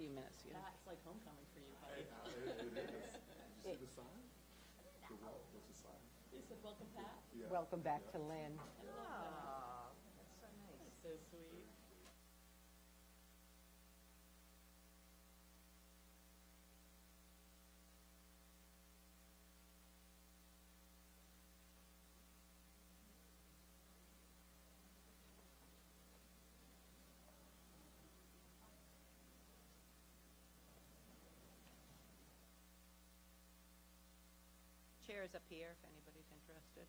few minutes. You know. It's like homecoming for you, buddy. It is. Did you see the sign? What's the sign? It said, welcome, Pat. Yeah. Welcome back to Lynn. I love that. That's so nice. That's so sweet. Chairs up here if anybody's interested.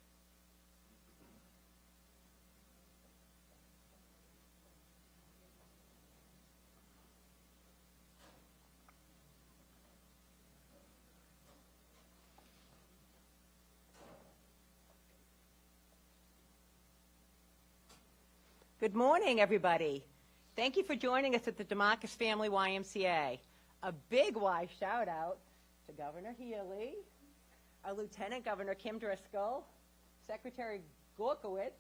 Good morning, everybody. Thank you for joining us at the DeMarcus Family YMCA. A big Y shout out to Governor Healey, our Lieutenant Governor Kim Driscoll, Secretary Gorzkowicz,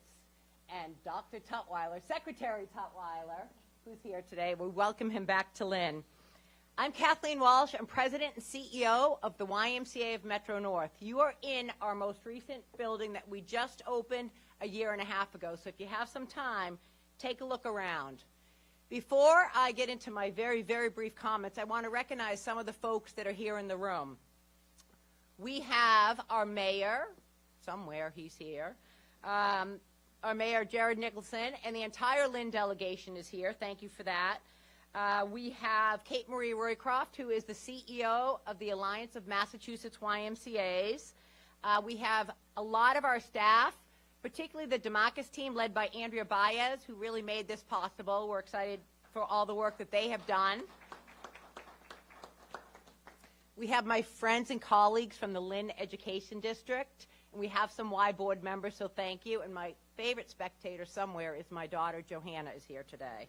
and Dr. Tutwiler, Secretary Tutwiler, who's here today. We welcome him back to Lynn. I'm Kathleen Walsh. I'm President and CEO of the YMCA of Metro North. You are in our most recent building that we just opened a year and a half ago. So if you have some time, take a look around. Before I get into my very, very brief comments, I want to recognize some of the folks that are here in the room. We have our mayor, somewhere he's here, our mayor, Jared Nicholson, and the entire Lynn delegation is here. Thank you for that. We have Kate Marie Roycroft, who is the CEO of the Alliance of Massachusetts YMCAs. We have a lot of our staff, particularly the DeMarcus team led by Andrea Baez, who really made this possible. We're excited for all the work that they have done. We have my friends and colleagues from the Lynn Education District, and we have some Y board members, so thank you. And my favorite spectator somewhere is my daughter, Johanna, is here today.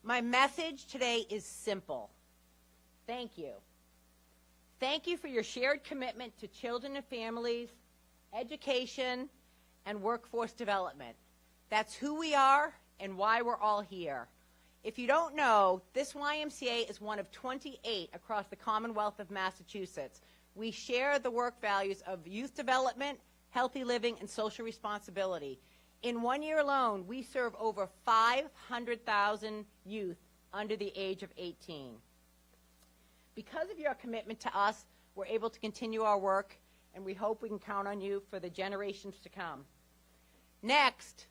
My message today is simple. Thank you. Thank you for your shared commitment to children and families, education, and workforce development. That's who we are and why we're all here. If you don't know, this YMCA is one of 28 across the Commonwealth of Massachusetts. We share the work values of youth development, healthy living, and social responsibility. In 1 year alone, we serve over 500,000 youth under the age of 18. Because of your commitment to us, we're able to continue our work, and we hope we can count on you for the generations to come. Next,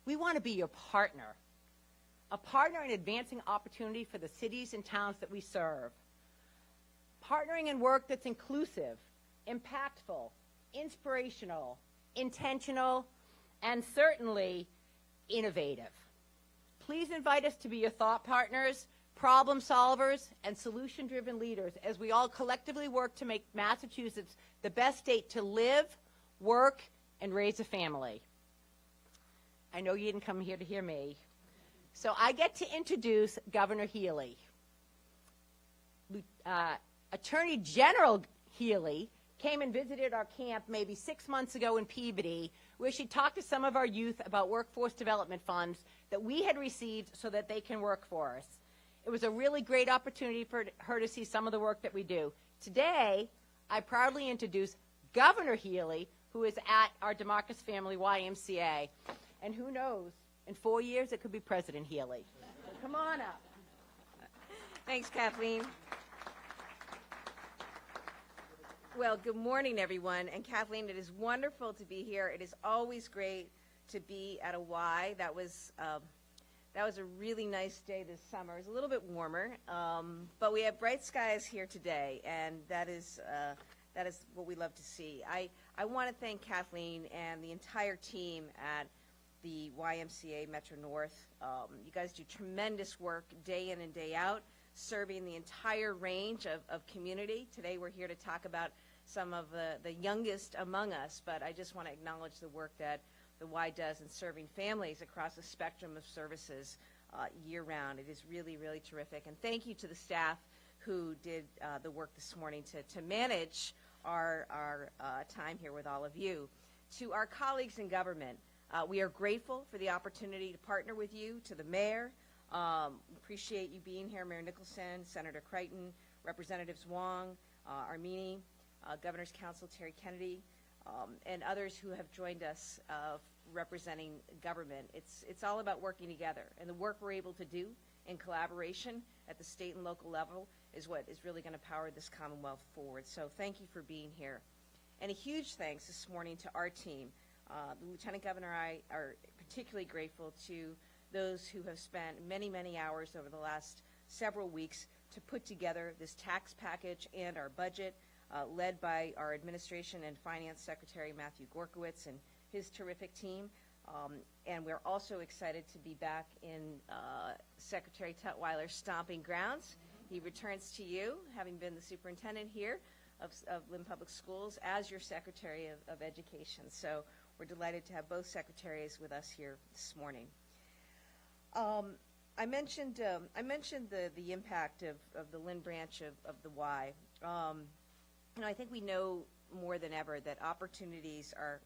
we want to be your partner, a partner in advancing opportunity for the cities and towns that we serve. Partnering in work that's inclusive, impactful, inspirational, intentional, and certainly innovative. Please invite us to be your thought partners, problem solvers, and solution-driven leaders as we all collectively work to make Massachusetts the best state to live, work, and raise a family. I know you didn't come here to hear me. So I get to introduce Governor Healey. Attorney General Healey came and visited our camp maybe 6 months ago in Peabody, where she talked to some of our youth about workforce development funds that we had received so that they can work for us. It was a really great opportunity for her to see some of the work that we do. Today, I proudly introduce Governor Healey, who is at our DeMarcus Family YMCA. And who knows, in 4 years, it could be President Healey. So come on up. Thanks, Kathleen. Well, good morning, everyone. And Kathleen, it is wonderful to be here. It is always great to be at a Y. That was a really nice day this summer. It was a little bit warmer, but we have bright skies here today, and that is what we love to see. I want to thank Kathleen and the entire team at the YMCA Metro North. You guys do tremendous work day in and day out, serving the entire range of community. Today we're here to talk about some of the youngest among us, but I just want to acknowledge the work that the Y does in serving families across a spectrum of services year-round. It is really, really terrific. And thank you to the staff who did the work this morning to manage our time here with all of you. To our colleagues in government, we are grateful for the opportunity to partner with you, to the mayor, Appreciate you being here, Mayor Nicholson, Senator Crichton, Representatives Wong, Armini, Governor's Counsel Terry Kennedy, and others who have joined us representing government. It's all about working together, and the work we're able to do in collaboration at the state and local level is what is really going to power this Commonwealth forward. So thank you for being here. And a huge thanks this morning to our team. The Lieutenant Governor and I are particularly grateful to those who have spent many, many hours over the last several weeks to put together this tax package and our budget, led by our Administration and Finance Secretary Matthew Gorzkowicz and his terrific team. And we're also excited to be back in Secretary Tutwiler's stomping grounds. He returns to you, having been the superintendent here of Lynn Public Schools, as your Secretary of Education. So we're delighted to have both secretaries with us here this morning. I mentioned the impact of the Lynn branch of the Y. I think we know more than ever that opportunities are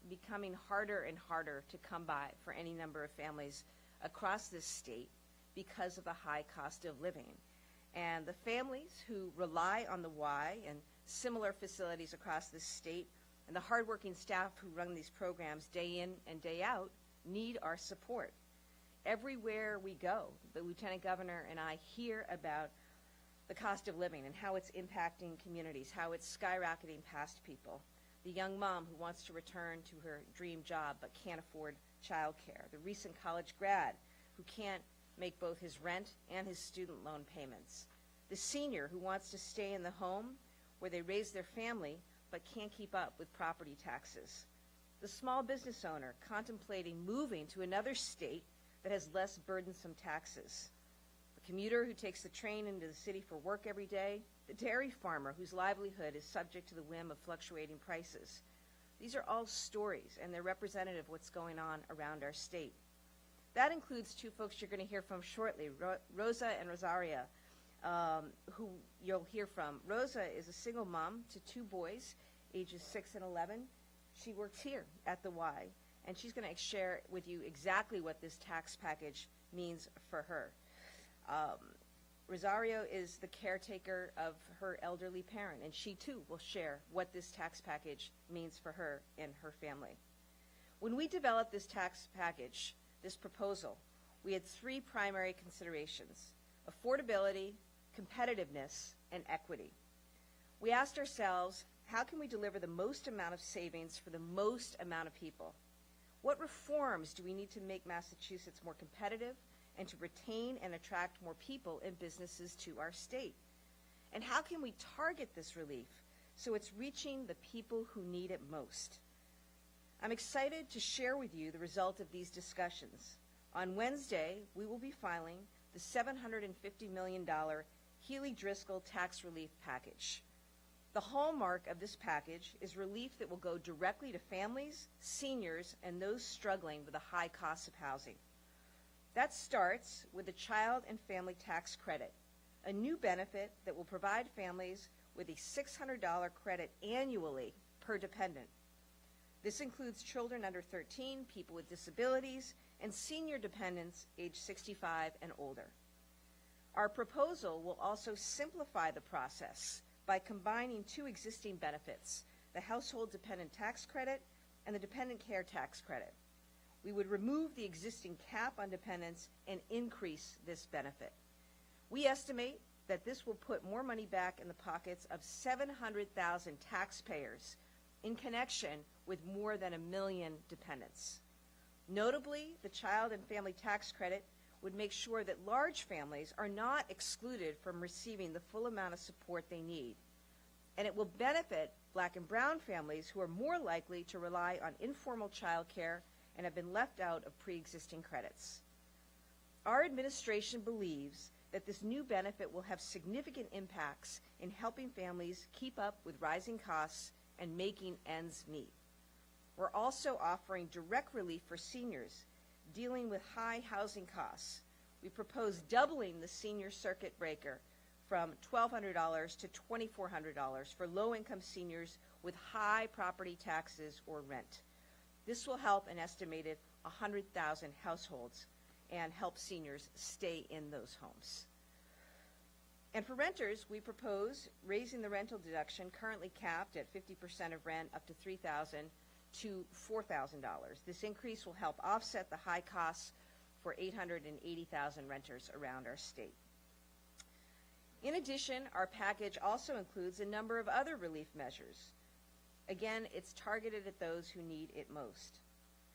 becoming harder and harder to come by for any number of families across this state because of the high cost of living. And the families who rely on the Y and similar facilities across this state and the hardworking staff who run these programs day in and day out need our support. Everywhere we go, the Lieutenant Governor and I hear about the cost of living and how it's impacting communities, how it's skyrocketing past people. The young mom who wants to return to her dream job but can't afford childcare. The recent college grad who can't make both his rent and his student loan payments. The senior who wants to stay in the home where they raise their family but can't keep up with property taxes. The small business owner contemplating moving to another state that has less burdensome taxes. The commuter who takes the train into the city for work every day. The dairy farmer whose livelihood is subject to the whim of fluctuating prices. These are all stories, and they're representative of what's going on around our state. That includes two folks you're going to hear from shortly, Rosa and Rosaria, who you'll hear from. Rosa is a single mom to two boys, ages 6 and 11. She works here at the Y, and she's going to share with you exactly what this tax package means for her. Rosario is the caretaker of her elderly parent, and she too will share what this tax package means for her and her family. When we developed this tax package, this proposal, we had three primary considerations: affordability, competitiveness, and equity. We asked ourselves, how can we deliver the most amount of savings for the most amount of people? What reforms do we need to make Massachusetts more competitive and to retain and attract more people and businesses to our state? And how can we target this relief so it's reaching the people who need it most? I'm excited to share with you the result of these discussions. On Wednesday, we will be filing the $750 million Healey Driscoll tax relief package. The hallmark of this package is relief that will go directly to families, seniors, and those struggling with the high cost of housing. That starts with the Child and Family Tax Credit, a new benefit that will provide families with a $600 credit annually per dependent. This includes children under 13, people with disabilities, and senior dependents age 65 and older. Our proposal will also simplify the process by combining two existing benefits, the Household Dependent Tax Credit and the Dependent Care Tax Credit. We would remove the existing cap on dependents and increase this benefit. We estimate that this will put more money back in the pockets of 700,000 taxpayers in connection with more than 1 million dependents. Notably, the Child and Family Tax Credit would make sure that large families are not excluded from receiving the full amount of support they need. And it will benefit Black and brown families who are more likely to rely on informal child care and have been left out of pre-existing credits. Our administration believes that this new benefit will have significant impacts in helping families keep up with rising costs and making ends meet. We're also offering direct relief for seniors dealing with high housing costs. We propose doubling the senior circuit breaker from $1,200 to $2,400 for low-income seniors with high property taxes or rent. This will help an estimated 100,000 households. and help seniors stay in those homes. And for renters, we propose raising the rental deduction, currently capped at 50% of rent up to $3,000 to $4,000. This increase will help offset the high costs for 880,000 renters around our state. In addition, our package also includes a number of other relief measures. Again, it's targeted at those who need it most.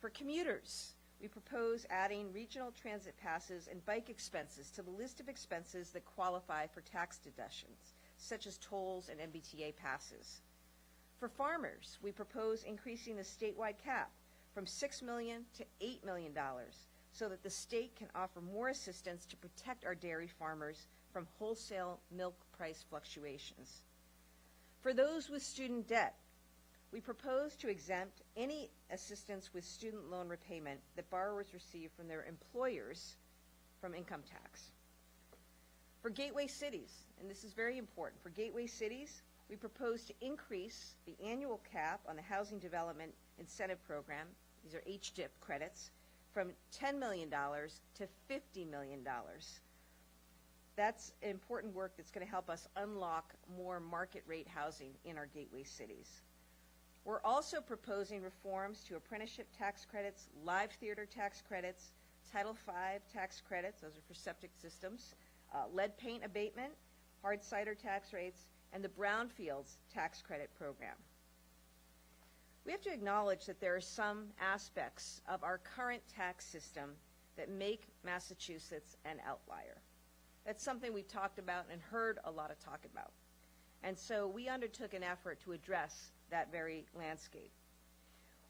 For commuters, we propose adding regional transit passes and bike expenses to the list of expenses that qualify for tax deductions, such as tolls and MBTA passes. For farmers, we propose increasing the statewide cap from $6 million to $8 million so that the state can offer more assistance to protect our dairy farmers from wholesale milk price fluctuations. For those with student debt, we propose to exempt any assistance with student loan repayment that borrowers receive from their employers from income tax. For gateway cities, and this is very important, for gateway cities, we propose to increase the annual cap on the Housing Development Incentive Program, these are HDIP credits, from $10 million to $50 million. That's important work that's going to help us unlock more market rate housing in our gateway cities. We're also proposing reforms to apprenticeship tax credits, live theater tax credits, Title V tax credits, those are for septic systems, lead paint abatement, hard cider tax rates, and the brownfields tax credit program. We have to acknowledge that there are some aspects of our current tax system that make Massachusetts an outlier. That's something we've talked about and heard a lot of talk about. And so we undertook an effort to address that very landscape.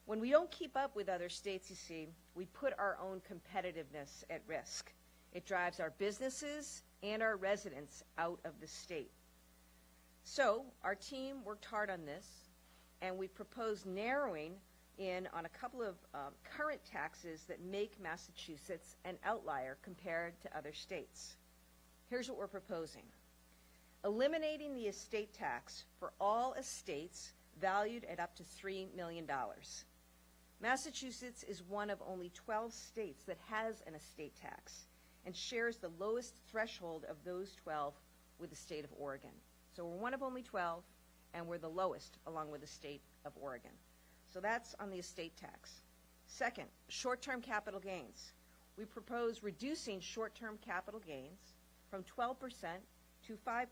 When we don't keep up with other states, you see, we put our own competitiveness at risk. It drives our businesses and our residents out of the state. So our team worked hard on this, and we proposed narrowing in on a couple of current taxes that make Massachusetts an outlier compared to other states. Here's what we're proposing. Eliminating the estate tax for all estates valued at up to $3 million. Massachusetts is one of only 12 states that has an estate tax and shares the lowest threshold of those 12 with the state of Oregon. So we're one of only 12, and we're the lowest along with the state of Oregon. So that's on the estate tax. Second, short-term capital gains. We propose reducing short-term capital gains from 12% to 5%.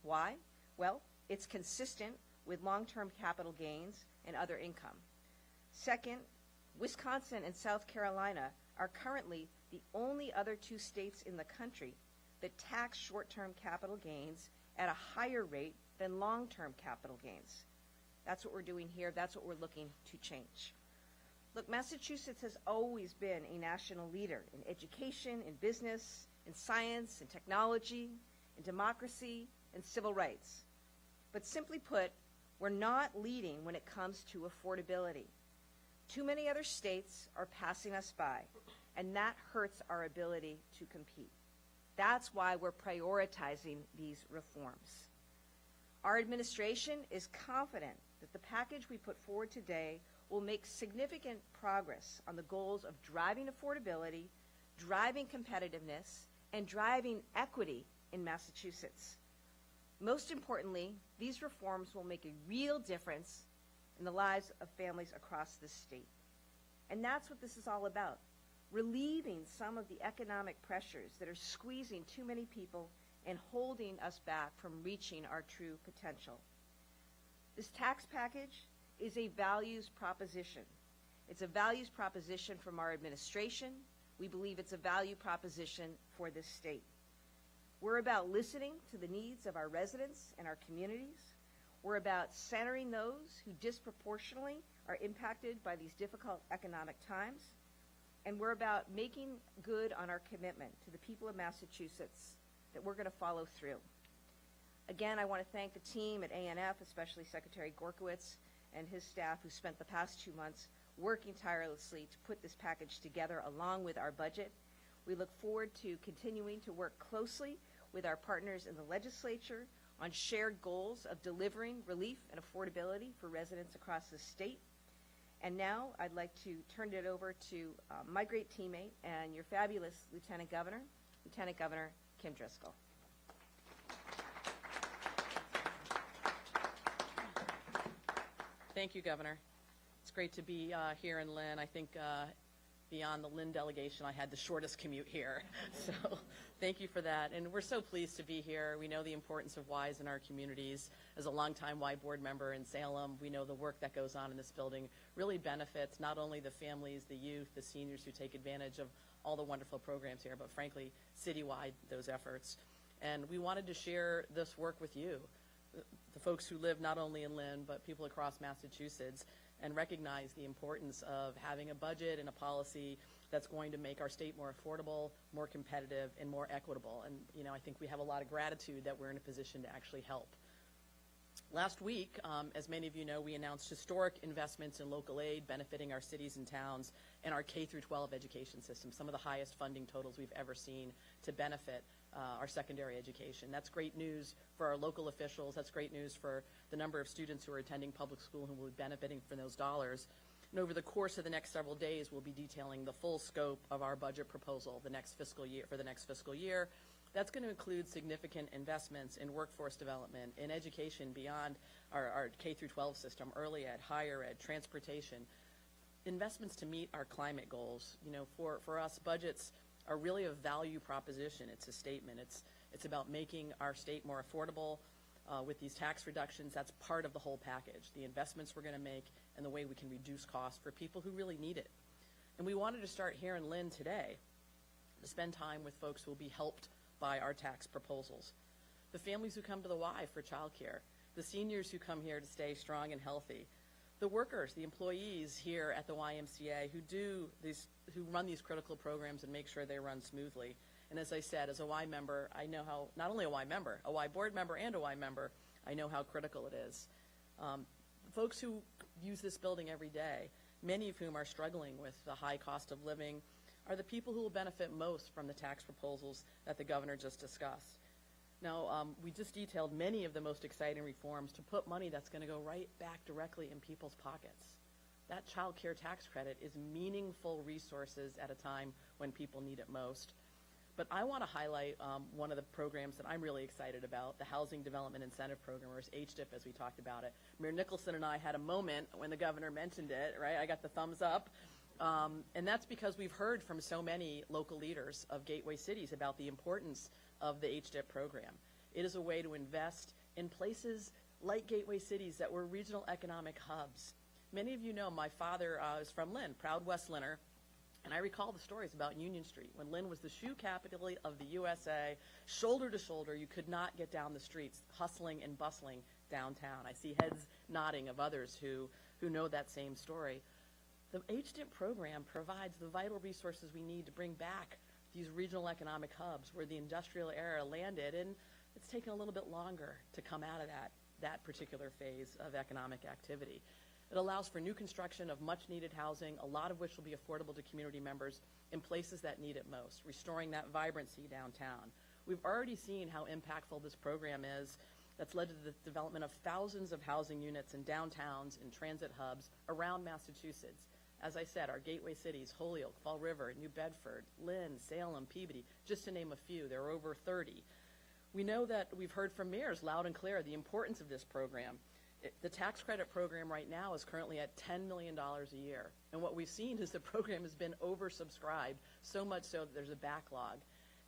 Why? Well, it's consistent with long-term capital gains and other income. Second, Wisconsin and South Carolina are currently the only other two states in the country that tax short-term capital gains at a higher rate than long-term capital gains. That's what we're doing here. That's what we're looking to change. Look, Massachusetts has always been a national leader in education, in business, in science, in technology, in democracy, and civil rights. But simply put, we're not leading when it comes to affordability. Too many other states are passing us by, and that hurts our ability to compete. That's why we're prioritizing these reforms. Our administration is confident that the package we put forward today will make significant progress on the goals of driving affordability, driving competitiveness, and driving equity in Massachusetts. Most importantly, these reforms will make a real difference in the lives of families across this state. And that's what this is all about, relieving some of the economic pressures that are squeezing too many people and holding us back from reaching our true potential. This tax package is a values proposition. It's a values proposition from our administration. We believe it's a value proposition for this state. We're about listening to the needs of our residents and our communities. We're about centering those who disproportionately are impacted by these difficult economic times. And we're about making good on our commitment to the people of Massachusetts that we're going to follow through. Again, I want to thank the team at A&F, especially Secretary Gorzkowicz and his staff who spent the past 2 months working tirelessly to put this package together along with our budget. We look forward to continuing to work closely with our partners in the legislature on shared goals of delivering relief and affordability for residents across the state. And now I'd like to turn it over to my great teammate and your fabulous Lieutenant Governor Kim Driscoll. Thank you, Governor. It's great to be here in Lynn. I think beyond the Lynn delegation, I had the shortest commute here. So thank you for that. And we're so pleased to be here. We know the importance of Ys in our communities. As a longtime Y board member in Salem, we know the work that goes on in this building really benefits not only the families, the youth, the seniors who take advantage of all the wonderful programs here, but frankly, citywide, those efforts. And we wanted to share this work with you, the folks who live not only in Lynn, but people across Massachusetts, and recognize the importance of having a budget and a policy that's going to make our state more affordable, more competitive, and more equitable. And, you know, I think we have a lot of gratitude that we're in a position to actually help. Last week, as many of you know, we announced historic investments in local aid benefiting our cities and towns and our K-12 education system, some of the highest funding totals we've ever seen to benefit our secondary education. That's great news for our local officials. That's great news for the number of students who are attending public school who will be benefiting from those dollars. And over the course of the next several days, we'll be detailing the full scope of our budget proposal for the next fiscal year. That's going to include significant investments in workforce development, in education beyond our K-12 system, early ed, higher ed, transportation, investments to meet our climate goals. You know, for us, budgets are really a value proposition. It's a statement. It's about making our state more affordable with these tax reductions. That's part of the whole package, the investments we're going to make and the way we can reduce costs for people who really need it. And we wanted to start here in Lynn today to spend time with folks who will be helped by our tax proposals. The families who come to the Y for childcare, the seniors who come here to stay strong and healthy, the workers, the employees here at the YMCA who run these critical programs and make sure they run smoothly. And as I said, as a Y member, I know how, not only a Y member, a Y board member and a Y member, I know how critical it is. Folks who use this building every day, many of whom are struggling with the high cost of living, are the people who will benefit most from the tax proposals that the governor just discussed. Now, we just detailed many of the most exciting reforms to put money that's going to go right back directly in people's pockets. That child care tax credit is meaningful resources at a time when people need it most. But I want to highlight one of the programs that I'm really excited about, the Housing Development Incentive Program, or HDIP as we talked about it. Mayor Nicholson and I had a moment when the governor mentioned it, right? I got the thumbs up. And that's because we've heard from so many local leaders of gateway cities about the importance of the HDIP program. It is a way to invest in places like gateway cities that were regional economic hubs. Many of you know my father is from Lynn, proud West Lynner, and I recall the stories about Union Street. When Lynn was the shoe capital of the USA, shoulder to shoulder, you could not get down the streets, hustling and bustling downtown. I see heads nodding of others who know that same story. The HDIP program provides the vital resources we need to bring back these regional economic hubs where the industrial era landed, and it's taken a little bit longer to come out of that particular phase of economic activity. It allows for new construction of much-needed housing, a lot of which will be affordable to community members in places that need it most, restoring that vibrancy downtown. We've already seen how impactful this program is. That's led to the development of thousands of housing units in downtowns and transit hubs around Massachusetts. As I said, our gateway cities, Holyoke, Fall River, New Bedford, Lynn, Salem, Peabody, just to name a few. There are over 30. We know that we've heard from mayors loud and clear the importance of this program. The tax credit program right now is currently at $10 million a year. And what we've seen is the program has been oversubscribed, so much so that there's a backlog.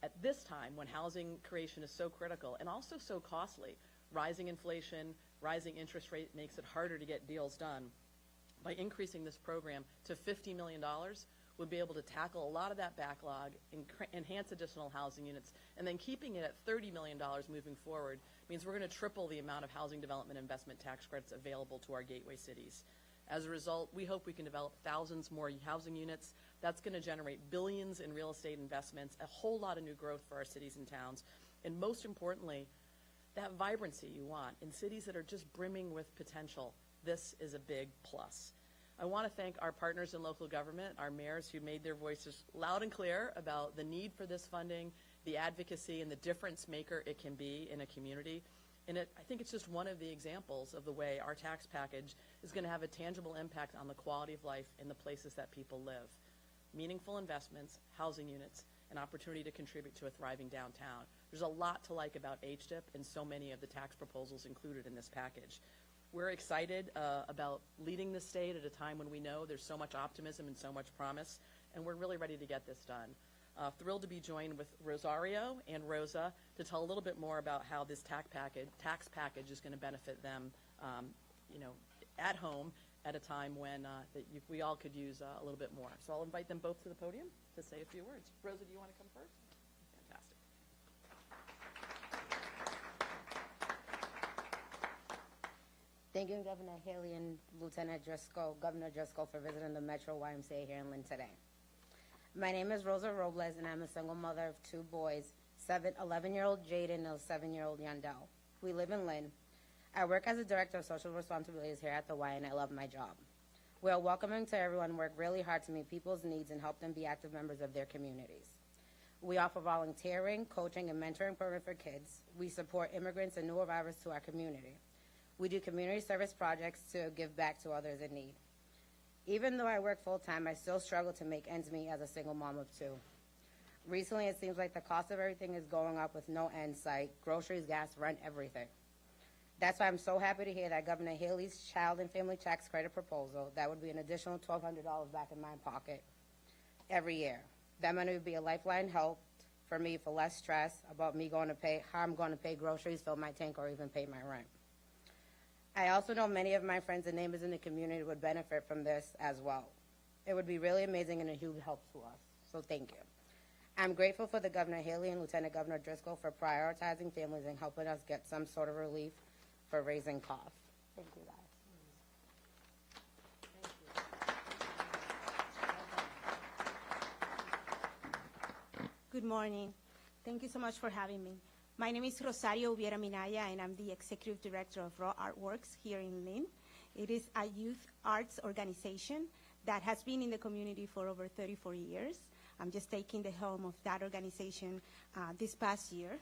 At this time, when housing creation is so critical and also so costly, rising inflation, rising interest rate makes it harder to get deals done. By increasing this program to $50 million, we'll be able to tackle a lot of that backlog, enhance additional housing units, and then keeping it at $30 million moving forward means we're going to triple the amount of housing development investment tax credits available to our gateway cities. As a result, we hope we can develop thousands more housing units. That's going to generate billions in real estate investments, a whole lot of new growth for our cities and towns, and most importantly, that vibrancy you want in cities that are just brimming with potential. This is a big plus. I want to thank our partners in local government, our mayors who made their voices loud and clear about the need for this funding, the advocacy, and the difference maker it can be in a community. And I think it's just one of the examples of the way our tax package is going to have a tangible impact on the quality of life in the places that people live. Meaningful investments, housing units, an opportunity to contribute to a thriving downtown. There's a lot to like about HDIP and so many of the tax proposals included in this package. We're excited about leading the state at a time when we know there's so much optimism and so much promise, and we're really ready to get this done. Thrilled to be joined with Rosario and Rosa to tell a little bit more about how this tax package is going to benefit them, at home at a time when we all could use a little bit more. So I'll invite them both to the podium to say a few words. Rosa, do you want to come first? Fantastic. Thank you, Governor Healey and Lieutenant Driscoll, Governor Driscoll, for visiting the Metro YMCA here in Lynn today. My name is Rosa Robles, and I'm a single mother of two boys, 11-year-old Jaden and 7-year-old Yandel. We live in Lynn. I work as a director of social responsibilities here at the Y, and I love my job. We are welcoming to everyone, work really hard to meet people's needs and help them be active members of their communities. We offer volunteering, coaching, and mentoring programs for kids. We support immigrants and new arrivals to our community. We do community service projects to give back to others in need. Even though I work full-time, I still struggle to make ends meet as a single mom of two. Recently, it seems like the cost of everything is going up with no end sight: groceries, gas, rent, everything. That's why I'm so happy to hear that Governor Healey's child and family tax credit proposal, that would be an additional $1,200 back in my pocket every year. That money would be a lifeline help for me for less stress about me how I'm going to pay groceries, fill my tank, or even pay my rent. I also know many of my friends and neighbors in the community would benefit from this as well. It would be really amazing and a huge help to us, so thank you. I'm grateful for the Governor Healey and Lieutenant Governor Driscoll for prioritizing families and helping us get some sort of relief for raising costs. Thank you, guys. Good morning. Thank you so much for having me. My name is Rosario Ubiera Minaya, and I'm the Executive Director of Raw Artworks here in Lynn. It is a youth arts organization that has been in the community for over 34 years. I'm just taking the helm of that organization this past year.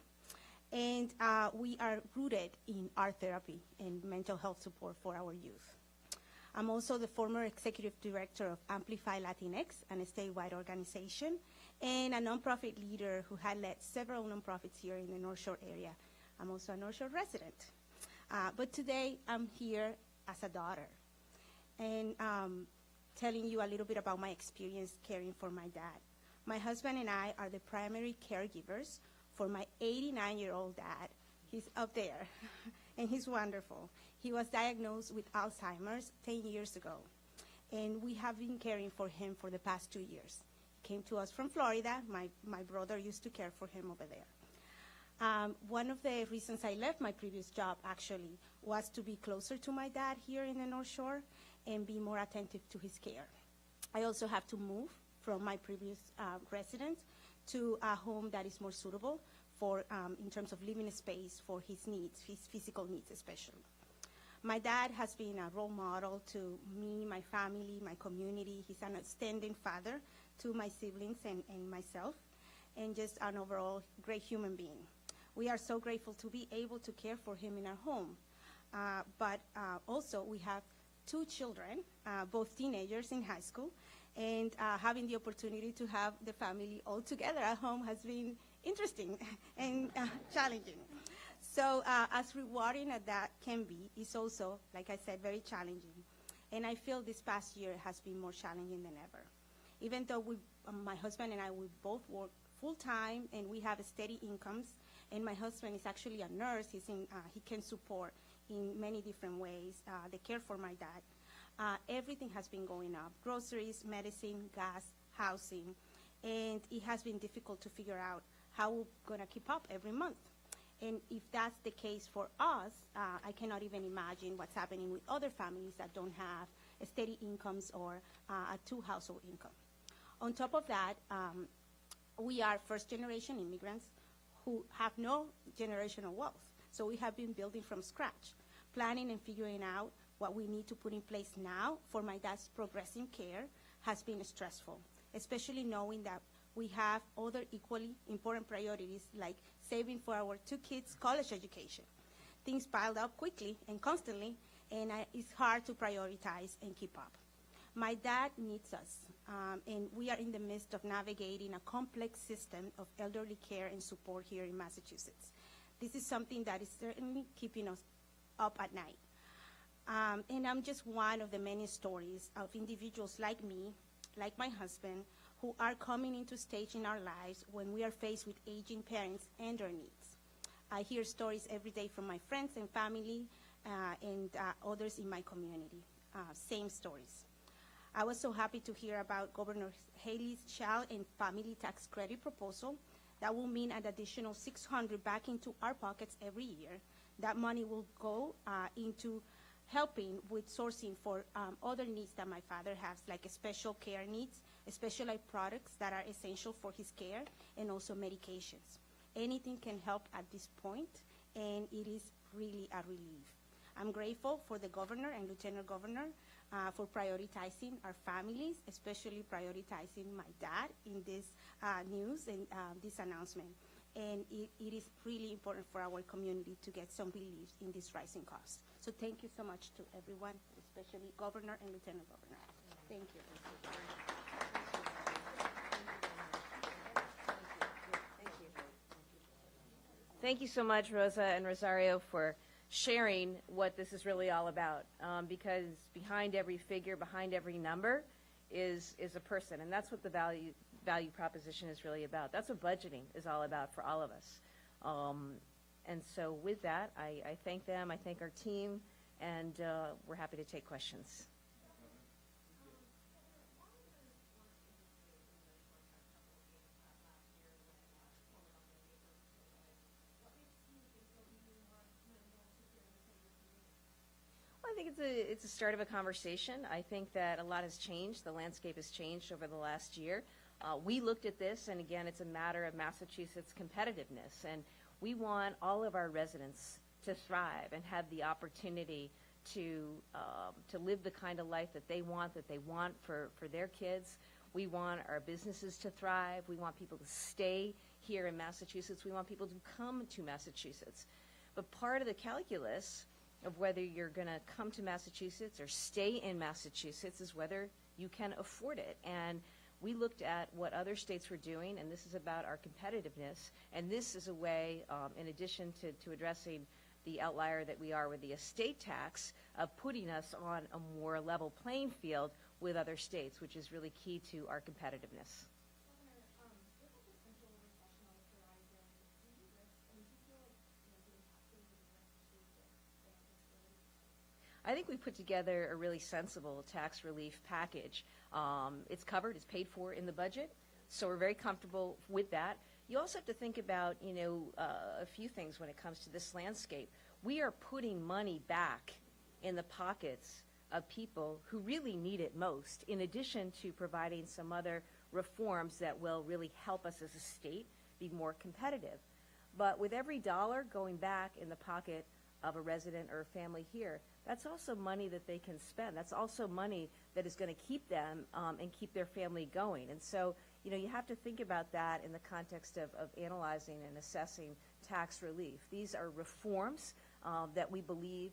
And we are rooted in art therapy and mental health support for our youth. I'm also the former Executive Director of Amplify Latinx, an statewide organization, and a nonprofit leader who had led several nonprofits here in the North Shore area. I'm also a North Shore resident. But today, I'm here as a daughter and telling you a little bit about my experience caring for my dad. My husband and I are the primary caregivers for my 89-year-old dad. He's up there, and he's wonderful. He was diagnosed with Alzheimer's 10 years ago, and we have been caring for him for the past 2 years. He came to us from Florida. My brother used to care for him over there. One of the reasons I left my previous job, actually, was to be closer to my dad here in the North Shore and be more attentive to his care. I also have to move from my previous residence to a home that is more suitable for, in terms of living space for his needs, his physical needs especially. My dad has been a role model to me, my family, my community. He's an outstanding father to my siblings and myself, and just an overall great human being. We are so grateful to be able to care for him in our home. But also we have 2 children, both teenagers in high school, and having the opportunity to have the family all together at home has been interesting and challenging. So as rewarding as that can be, it's also, like I said, very challenging. And I feel this past year has been more challenging than ever. Even though my husband and I, we both work full-time and we have steady incomes, and my husband is actually a nurse, he can support in many different ways the care for my dad. Everything has been going up: groceries, medicine, gas, housing, and it has been difficult to figure out how we're going to keep up every month. And if that's the case for us, I cannot even imagine what's happening with other families that don't have steady incomes or a 2-household income. On top of that, we are first-generation immigrants who have no generational wealth. So we have been building from scratch, planning and figuring out what we need to put in place now for my dad's progressing care has been stressful, especially knowing that we have other equally important priorities like saving for our 2 kids' college education. things piled up quickly and constantly, and it's hard to prioritize and keep up. My dad needs us, and we are in the midst of navigating a complex system of elderly care and support here in Massachusetts. This is something that is certainly keeping us up at night. And I'm just one of the many stories of individuals like me, like my husband, who are coming into stage in our lives when we are faced with aging parents and their needs. I hear stories every day from my friends and family and others in my community. Same stories. I was so happy to hear about Governor Healey's child and family tax credit proposal. That will mean an additional $600 back into our pockets every year. That money will go into helping with sourcing for other needs that my father has, like special care needs, specialized products that are essential for his care, and also medications. Anything can help at this point, and it is really a relief. I'm grateful for the governor and lieutenant governor for prioritizing our families, especially prioritizing my dad in this news and this announcement. And it is really important for our community to get some relief in this rising cost. So thank you so much to everyone, especially governor and lieutenant governor. Thank you. Thank you so much, Rosa and Rosario, for sharing what this is really all about, because behind every figure, behind every number is a person, and that's what the value proposition is really about. That's what budgeting is all about for all of us. And so with that, I thank them, I thank our team, and we're happy to take questions. I think it's a start of a conversation. I think that a lot has changed. The landscape has changed over the last year. We looked at this, and again, it's a matter of Massachusetts competitiveness, and we want all of our residents to thrive and have the opportunity to live the kind of life that they want for their kids. We want our businesses to thrive. We want people to stay here in Massachusetts. We want people to come to Massachusetts. But part of the calculus of whether you're going to come to Massachusetts or stay in Massachusetts is whether you can afford it. And we looked at what other states were doing, and this is about our competitiveness. And this is a way, in addition to addressing the outlier that we are with the estate tax, of putting us on a more level playing field with other states, which is really key to our competitiveness. I think we put together a really sensible tax relief package. It's covered, it's paid for in the budget, so we're very comfortable with that. You also have to think about, a few things when it comes to this landscape. We are putting money back in the pockets of people who really need it most, in addition to providing some other reforms that will really help us as a state be more competitive. But with every dollar going back in the pocket of a resident or a family here, that's also money that they can spend. That's also money that is going to keep them and keep their family going. And so, you have to think about that in the context of analyzing and assessing tax relief. These are reforms that we believe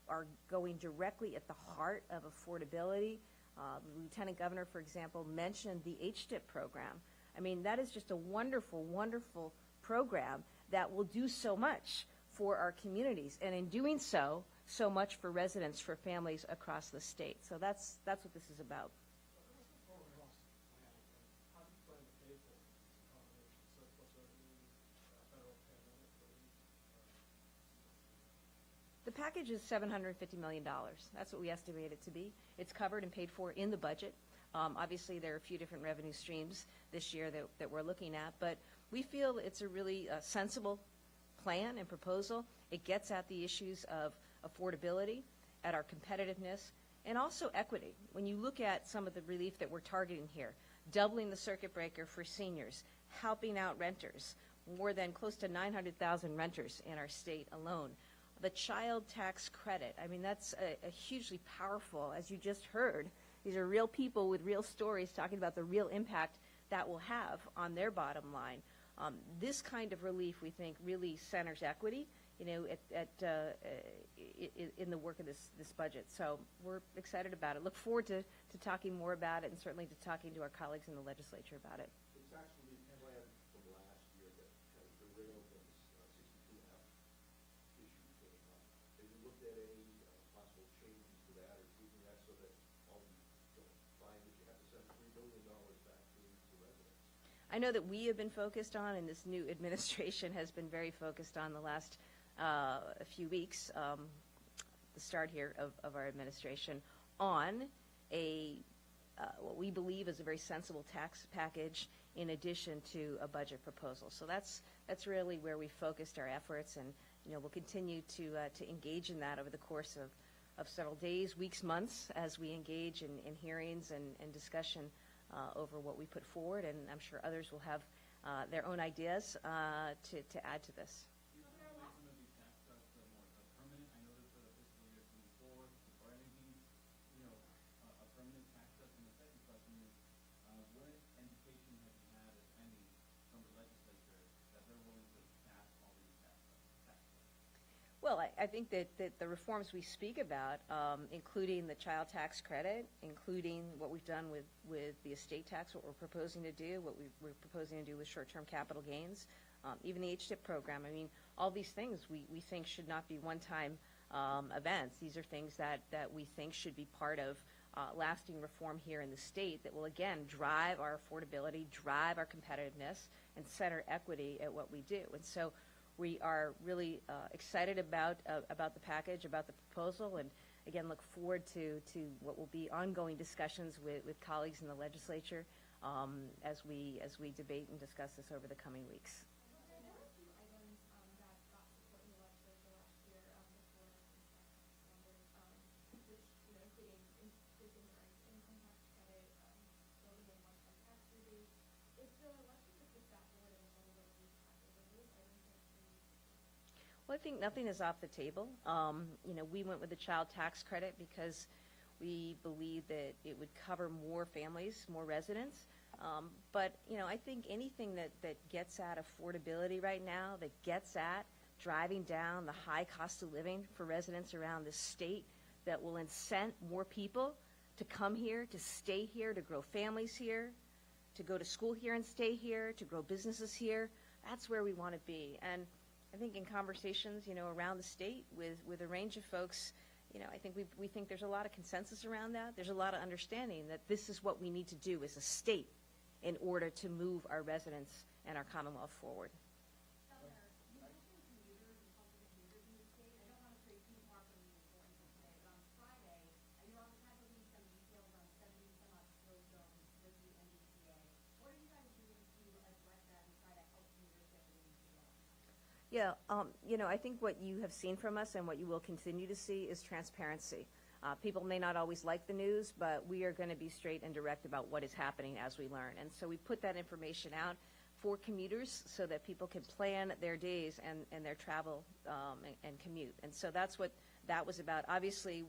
are going directly at the heart of affordability. The Lieutenant Governor, for example, mentioned the HDIP program. I mean, that is just a wonderful, wonderful program that will do so much for our communities, and in doing so much for residents, for families across the state. So that's what this is about. The package is $750 million. That's what we estimate it to be. It's covered and paid for in the budget. Obviously, there are a few different revenue streams this year that we're looking at, but we feel it's a really sensible plan and proposal. It gets at the issues of affordability, at our competitiveness, and also equity. When you look at some of the relief that we're targeting here, doubling the circuit breaker for seniors, helping out renters, more than close to 900,000 renters in our state alone. The child tax credit, I mean, that's a hugely powerful, as you just heard, these are real people with real stories talking about the real impact that will have on their bottom line. This kind of relief, we think, really centers equity in the work of this budget. So we're excited about it. Look forward to talking more about it, and certainly to talking to our colleagues in the legislature about it. It's actually plan from last year that kind of derailed this 62F issue came up. Have you looked at any possible changes to that or tweaking that so that all you don't find that you have to send $3 billion back to residents? I know that we have been focused on, and this new administration has been very focused on the last a few weeks, the start here of our administration, on what we believe is a very sensible tax package in addition to a budget proposal. So that's really where we focused our efforts, and we'll continue to engage in that over the course of several days, weeks, months, as we engage in hearings and discussion over what we put forward, and I'm sure others will have their own ideas to add to this. Well, I think that the reforms we speak about, including the child tax credit, including what we've done with the estate tax, what we're proposing to do, what we're proposing to do with short-term capital gains, even the HTIP program, I mean, all these things we think should not be one-time events. These are things that we think should be part of lasting reform here in the state that will, again, drive our affordability, drive our competitiveness, and center equity at what we do. And so we are really excited about the package, about the proposal, and again look forward to what will be ongoing discussions with colleagues in the legislature as we debate and discuss this over the coming weeks. Well, I think nothing is off the table. We went with the child tax credit because we believe that it would cover more families, more residents. But I think anything that gets at affordability right now, that gets at driving down the high cost of living for residents around the state, that will incent more people to come here, to stay here, to grow families here, to go to school here and stay here, to grow businesses here. That's where we want to be. And I think in conversations, around the state with a range of folks, I think we think there's a lot of consensus around that. There's a lot of understanding that this is what we need to do as a state in order to move our residents and our Commonwealth forward. Yeah, I think what you have seen from us and what you will continue to see is transparency. People may not always like the news, but we are going to be straight and direct about what is happening as we learn. And so we put that information out for commuters so that people can plan their days and their travel and commute. And so that's what that was about. Obviously,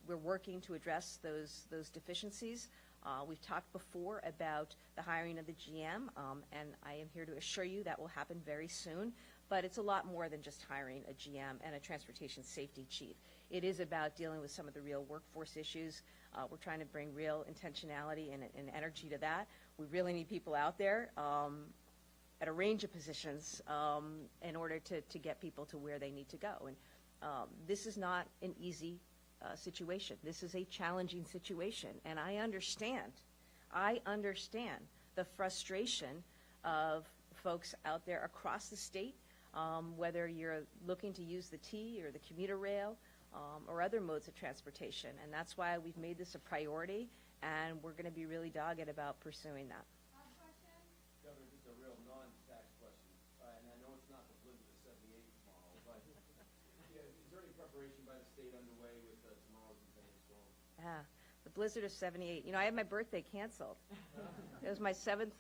we're working to address those deficiencies. We've talked before about the hiring of the GM, and I am here to assure you that will happen very soon. But it's a lot more than just hiring a GM and a transportation safety chief. It is about dealing with some of the real workforce issues. We're trying to bring real intentionality and energy to that. We really need people out there at a range of positions in order to get people to where they need to go. And this is not an easy situation. This is a challenging situation, and I understand the frustration of folks out there across the state, whether you're looking to use the T or the commuter rail or other modes of transportation, and that's why we've made this a priority, and we're going to be really dogged about pursuing that. Governor, just a real non-tax question, and I know it's not the blizzard of 78 tomorrow, but is there any preparation by the state underway with tomorrow's impending storm? Yeah, the blizzard of 78. I had my birthday canceled. It was my seventh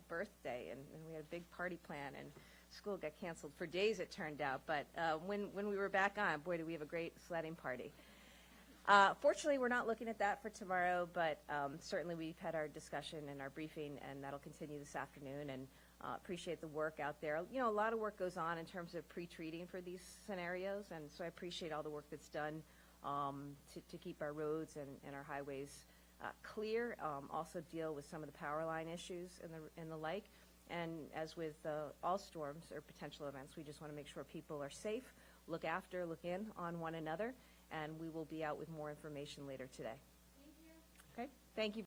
birthday, and we had a big party plan, and school got canceled for days, it turned out. But when we were back on, boy, did we have a great sledding party. Fortunately, we're not looking at that for tomorrow, but certainly we've had our discussion and our briefing, and that'll continue this afternoon. And Appreciate the work out there. You know, a lot of work goes on in terms of pre-treating for these scenarios, and so I appreciate all the work that's done to keep our roads and our highways clear, also deal with some of the power line issues and the like. And as with all storms or potential events, we just want to make sure people are safe, look in on one another, and we will be out with more information later today. Thank you. Okay, thank you.